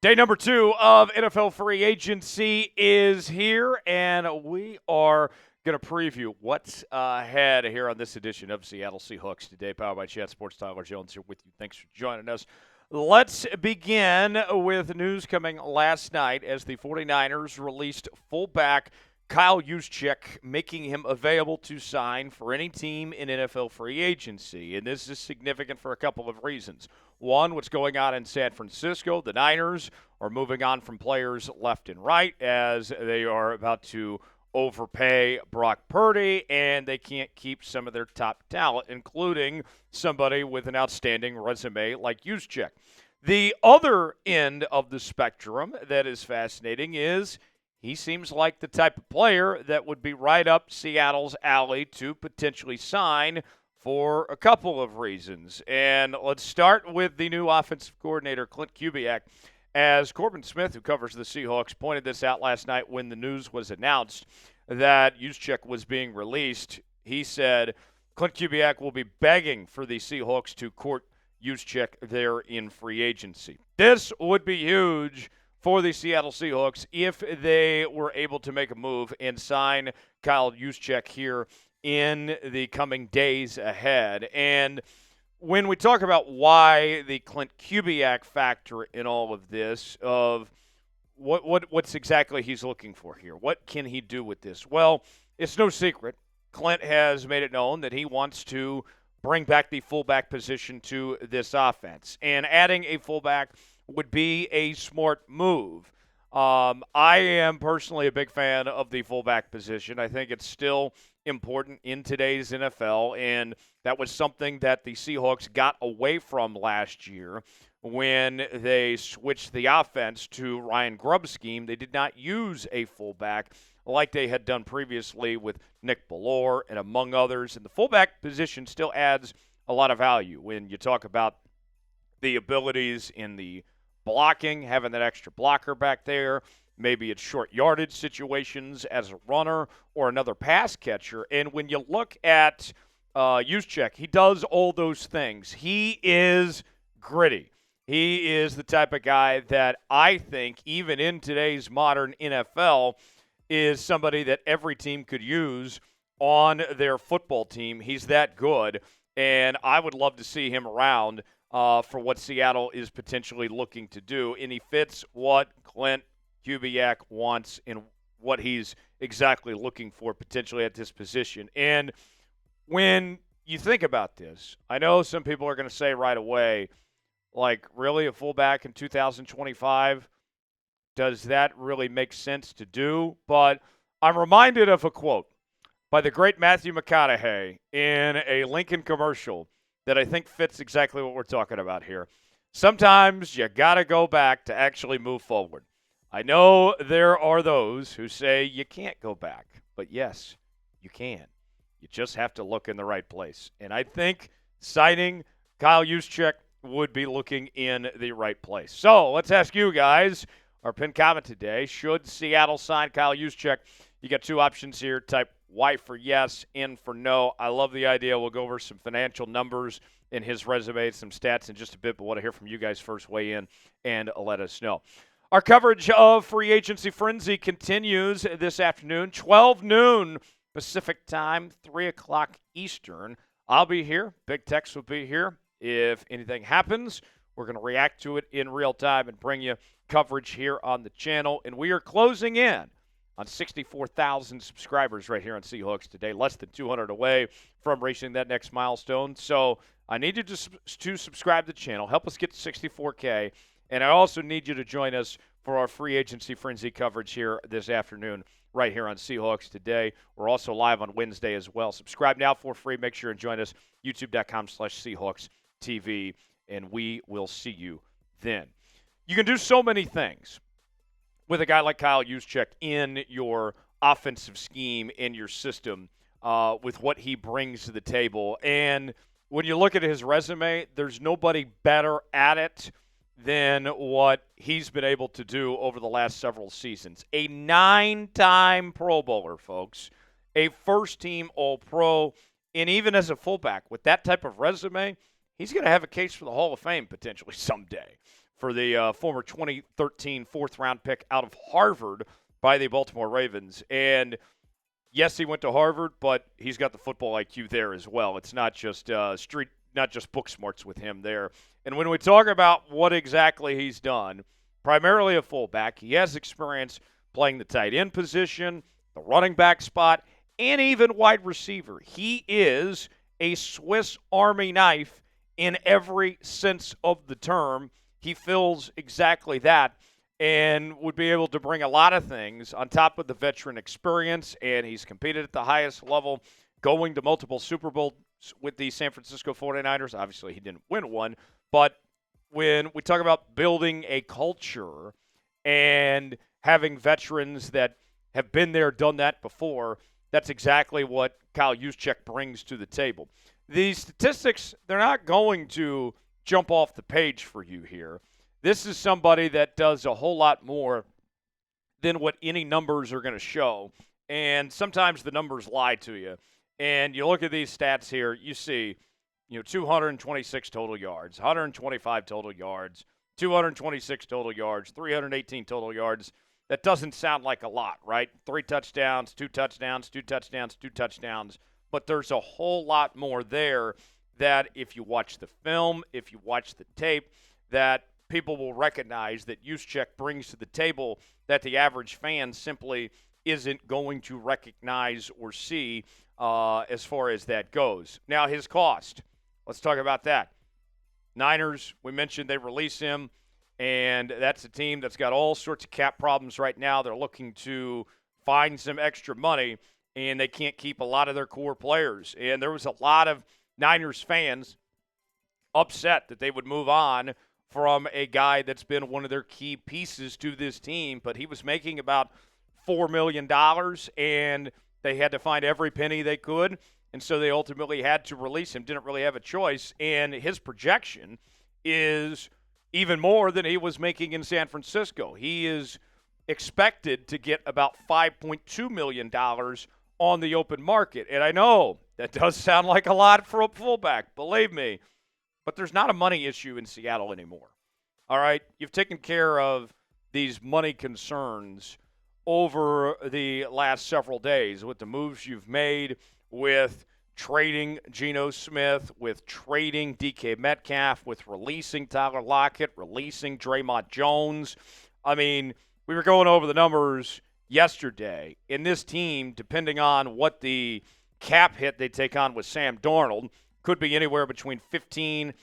Day number 2 of NFL free agency is here, and we are going to preview what's ahead here on this edition of Seattle Seahawks Today, powered by Chat Sports. Tyler Jones here with you. Thanks for joining us. Let's begin with news coming last night as the 49ers released fullback Kyle Juszczyk, making him available to sign for any team in NFL free agency. And this is significant for a couple of reasons. One, what's going on in San Francisco. The Niners are moving on from players left and right as they are about to overpay Brock Purdy, and they can't keep some of their top talent, including somebody with an outstanding resume like Juszczyk. The other end of the spectrum that is fascinating is he seems like the type of player that would be right up Seattle's alley to potentially sign for a couple of reasons. And let's start with the new offensive coordinator, Klint Kubiak, as Corbin Smith, who covers the Seahawks, pointed this out last night when the news was announced that Juszczyk was being released. He said Klint Kubiak will be begging for the Seahawks to court Juszczyk there in free agency. This would be huge for the Seattle Seahawks if they were able to make a move and sign Kyle Juszczyk here in the coming days ahead. And when we talk about why the Klint Kubiak factor in all of this, of what's exactly he's looking for here, what can he do with this? Well, it's no secret. Klint has made it known that he wants to bring back the fullback position to this offense. And adding a fullback would be a smart move. I am personally a big fan of the fullback position. I think it's still important in today's NFL, and that was something that the Seahawks got away from last year when they switched the offense to Ryan Grubb's scheme. They did not use a fullback like they had done previously with Nick Bellore and among others, and the fullback position still adds a lot of value when you talk about the abilities in the blocking, having that extra blocker back there. Maybe it's short yardage situations as a runner or another pass catcher. And when you look at Juszczyk, he does all those things. He is gritty. He is the type of guy that I think, even in today's modern NFL, is somebody that every team could use on their football team. He's that good, and I would love to see him around for what Seattle is potentially looking to do. And he fits what Klint Kubiak wants and what he's exactly looking for potentially at this position. And when you think about this, I know some people are going to say right away, like, really, a fullback in 2025? Does that really make sense to do? But I'm reminded of a quote by the great Matthew McConaughey in a Lincoln commercial that I think fits exactly what we're talking about here. Sometimes you got to go back to actually move forward. I know there are those who say you can't go back, but yes, you can. You just have to look in the right place. And I think signing Kyle Juszczyk would be looking in the right place. So let's ask you guys, our pinned comment today, should Seattle sign Kyle Juszczyk? You got two options here. Type Y for yes, N for no. I love the idea. We'll go over some financial numbers in his resume, some stats in just a bit, but want to hear from you guys first. Weigh in and let us know. Our coverage of Free Agency Frenzy continues this afternoon, 12 noon Pacific time, 3 o'clock Eastern. I'll be here. Big Tex will be here. If anything happens, we're going to react to it in real time and bring you coverage here on the channel. And we are closing in on 64,000 subscribers right here on Seahawks Today, less than 200 away from reaching that next milestone. So I need you to subscribe to the channel, help us get to 64K, and I also need you to join us for our Free Agency Frenzy coverage here this afternoon right here on Seahawks Today. We're also live on Wednesday as well. Subscribe now for free. Make sure and join us, youtube.com/Seahawks TV, and we will see you then. You can do so many things with a guy like Kyle Juszczyk in your offensive scheme, in your system, with what he brings to the table. And when you look at his resume, there's nobody better at it than what he's been able to do over the last several seasons. A 9-time Pro Bowler, folks, a first-team All-Pro, and even as a fullback with that type of resume, he's going to have a case for the Hall of Fame potentially someday for the former 2013 fourth-round pick out of Harvard by the Baltimore Ravens. And yes, he went to Harvard, but he's got the football IQ there as well. It's not just not just book smarts with him there. And when we talk about what exactly he's done, primarily a fullback, he has experience playing the tight end position, the running back spot, and even wide receiver. He is a Swiss Army knife in every sense of the term. He fills exactly that and would be able to bring a lot of things on top of the veteran experience, and he's competed at the highest level, going to multiple Super Bowls with the San Francisco 49ers. Obviously, he didn't win one, but when we talk about building a culture and having veterans that have been there, done that before, that's exactly what Kyle Juszczyk brings to the table. These statistics, they're not going to jump off the page for you here. This is somebody that does a whole lot more than what any numbers are going to show. And sometimes the numbers lie to you. And you look at these stats here, you see, 226 total yards, 125 total yards, 226 total yards, 318 total yards. That doesn't sound like a lot, right? 3 touchdowns, 2 touchdowns, 2 touchdowns, 2 touchdowns. But there's a whole lot more there that if you watch the film, if you watch the tape, that people will recognize that Juszczyk brings to the table that the average fan simply isn't going to recognize or see as far as that goes. Now, his cost. Let's talk about that. Niners, we mentioned they release him, and that's a team that's got all sorts of cap problems right now. They're looking to find some extra money, and they can't keep a lot of their core players. And there was a lot of Niners fans upset that they would move on from a guy that's been one of their key pieces to this team, but he was making about $4 million, and they had to find every penny they could, and so they ultimately had to release him. Didn't really have a choice, and his projection is even more than he was making in San Francisco. He is expected to get about $5.2 million on the open market, and I know that does sound like a lot for a fullback, believe me, but there's not a money issue in Seattle anymore. All right? You've taken care of these money concerns over the last several days with the moves you've made, with trading Geno Smith, with trading DK Metcalf, with releasing Tyler Lockett, releasing Draymond Jones. I mean, we were going over the numbers yesterday. In this team, depending on what the cap hit they take on with Sam Darnold, could be anywhere between $15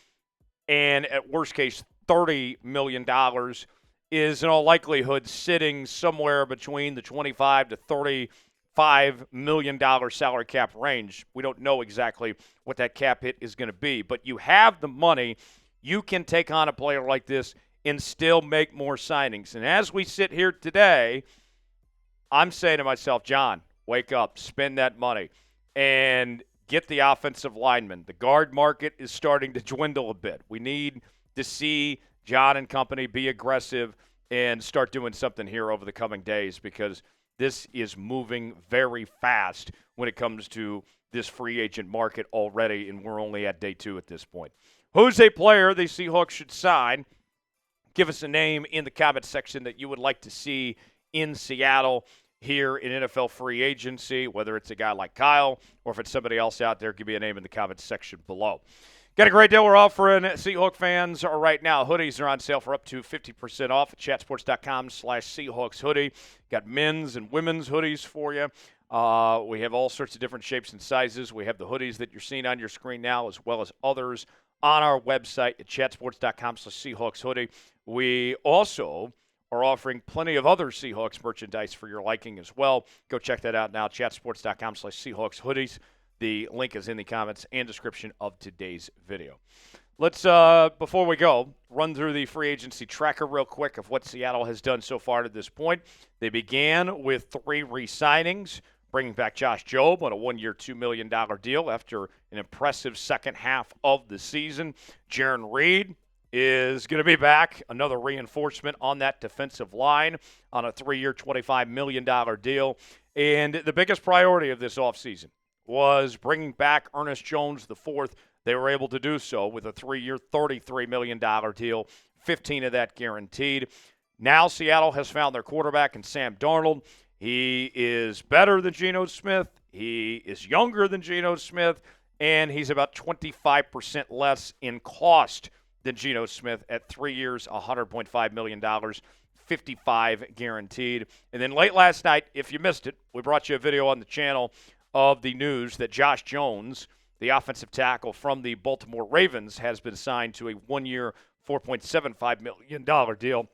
and, at worst case, $30 million, is in all likelihood sitting somewhere between the $25 to $35 million salary cap range. We don't know exactly what that cap hit is going to be, but you have the money. You can take on a player like this and still make more signings. And as we sit here today, I'm saying to myself, John, wake up, spend that money, and get the offensive linemen. The guard market is starting to dwindle a bit. We need to see John and company be aggressive and start doing something here over the coming days, because this is moving very fast when it comes to this free agent market already, and we're only at day 2 at this point. Who's a player the Seahawks should sign? Give us a name in the comment section that you would like to see in Seattle here in NFL free agency, whether it's a guy like Kyle or if it's somebody else out there. Give me a name in the comments section below. Got a great deal we're offering Seahawks fans right now. Hoodies are on sale for up to 50% off at chatsports.com/Seahawks hoodie. Got men's and women's hoodies for you. We have all sorts of different shapes and sizes. We have the hoodies that you're seeing on your screen now, as well as others on our website at chatsports.com/Seahawks hoodie. We also are offering plenty of other Seahawks merchandise for your liking as well. Go check that out now, chatsports.com/Seahawks hoodies. The link is in the comments and description of today's video. Let's, before we go, run through the free agency tracker real quick of what Seattle has done so far to this point. They began with 3 re-signings, bringing back Josh Jobe on a 1-year, $2 million deal after an impressive second half of the season. Jarran Reed is going to be back, another reinforcement on that defensive line on a 3-year, $25 million deal. And the biggest priority of this offseason was bringing back Ernest Jones IV. They were able to do so with a 3-year, $33 million deal 15 of that guaranteed. Now Seattle has found their quarterback in Sam Darnold. He is better than Geno Smith. He is younger than Geno Smith, and he's about 25% less in cost than Geno Smith at 3 years, $100.5 million, 55 guaranteed. And then late last night, if you missed it, we brought you a video on the channel of the news that Josh Jones, the offensive tackle from the Baltimore Ravens, has been signed to a 1-year, $4.75 million deal.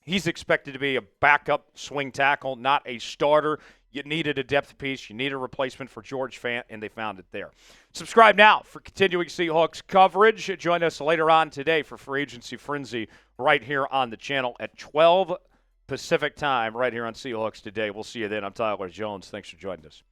He's expected to be a backup swing tackle, not a starter. You needed a depth piece. You needed a replacement for George Fant, and they found it there. Subscribe now for continuing Seahawks coverage. Join us later on today for Free Agency Frenzy right here on the channel at 12 Pacific time right here on Seahawks Today. We'll see you then. I'm Tyler Jones. Thanks for joining us.